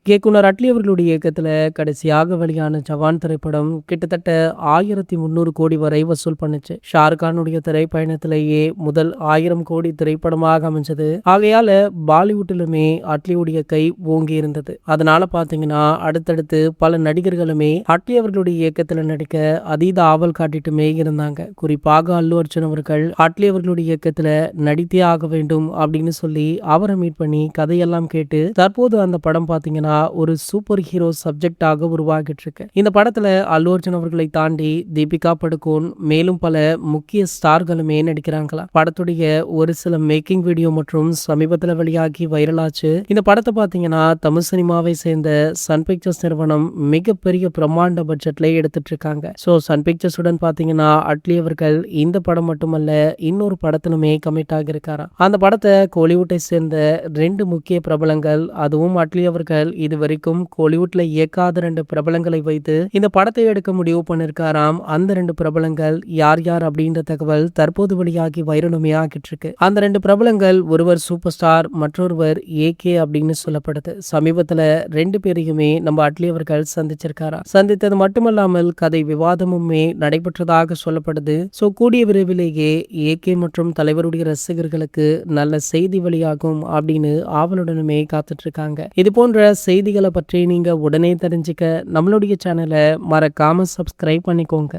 இயக்குனர் அட்லி அவர்களுடைய இயக்கத்துல கடைசியாக வெளியான ஜவான் திரைப்படம் கிட்டத்தட்ட 1300 கோடி வரை வசூல் பண்ணுச்சு. ஷாருக் கானுடைய திரைப்பயணத்திலேயே முதல் 1000 கோடி திரைப்படமாக அமைஞ்சது. ஆகையால பாலிவுட்டிலுமே அட்லியுடைய கை ஓங்கி இருந்தது. அதனால பாத்தீங்கன்னா அடுத்தடுத்து பல நடிகர்களுமே அட்லி அவர்களுடைய இயக்கத்துல நடிக்க அதீத ஆவல் காட்டிட்டுமே இருந்தாங்க. குறிப்பாக அல்லு அர்ஜுன் அவர்கள் அட்லி அவர்களுடைய இயக்கத்துல நடித்தே ஆக வேண்டும் அப்படின்னு சொல்லி அவரை மீட் பண்ணி கதையெல்லாம் கேட்டு தற்போது அந்த படம் பாத்தீங்கன்னா ஒரு சூப்பர் ஹீரோ சப்ஜெக்டாக உருவாகிட்டு இருக்கு. இந்த படத்துல அல்லு அர்ஜுன் அவர்களை தாண்டி தீபிகா படுகோன் மேலும் பல முக்கிய ஸ்டார்களுமே நடிக்கிறாங்களா. படத்துடைய ஒரு சில மேக்கிங் வீடியோ மற்றும் சமீபத்துல வெளியாகி வைரலாச்சு. இந்த படத்தை பாத்தீங்கன்னா தமிழ் சினிமாவை சேர்ந்த சன் பிக்சர்ஸ் நிறுவனம் மிகப்பெரிய பிரம்மாண்ட பட்ஜெட்ல எடுத்துட்டு இருக்காங்க. சோ சன் பிக்சர்ஸ் உடன் பாத்தீங்கன்னா அட்லி அவர்கள் இந்த படம் மட்டுமல்ல இன்னொரு படத்திலுமே கமிட் ஆகியிருக்காரா. அந்த படத்தை கோலிவுட்டை சேர்ந்த 2 முக்கிய பிரபலங்கள், அதுவும் அட்லி அவர்கள் இது வரைக்கும் கோலிவுட்ல இயக்காத 2 பிரபலங்களை வைத்து இந்த படத்தை எடுக்க முடிவு பண்ணிருக்காராம். அந்த 2 பிரபலங்கள் யார் யார் அப்படின்ற தகவல் தற்போது வெளியாகி வைரலுமே ஆகிட்டு இருக்கு. அந்த 2 பிரபலங்கள் ஒருவர் சூப்பர் ஸ்டார், மற்றொருவர் ஏகே அப்படின்னு சொல்லப்படுது. சமீபத்துல 2 பேரையுமே நம்ம அட்லி அவர்கள் சந்திச்சிருக்காரா. சந்தித்தது மட்டுமல்லாமல் கதை விவாதமுமே நடைபெற்றதாக சொல்லப்படுது. சோ கூடிய விரைவிலேயே ஏகே மற்றும் தலைவருடைய ரசிகர்களுக்கு நல்ல செய்தி வெளியாகும் அப்படின்னு ஆவலுடனுமே காத்துட்டு இருக்காங்க. இது போன்ற செய்திகளை பற்றி நீங்க உடனே தெரிஞ்சுக்க நம்மளுடைய சேனலை மறக்காம சப்ஸ்கிரைப் பண்ணிக்கோங்க.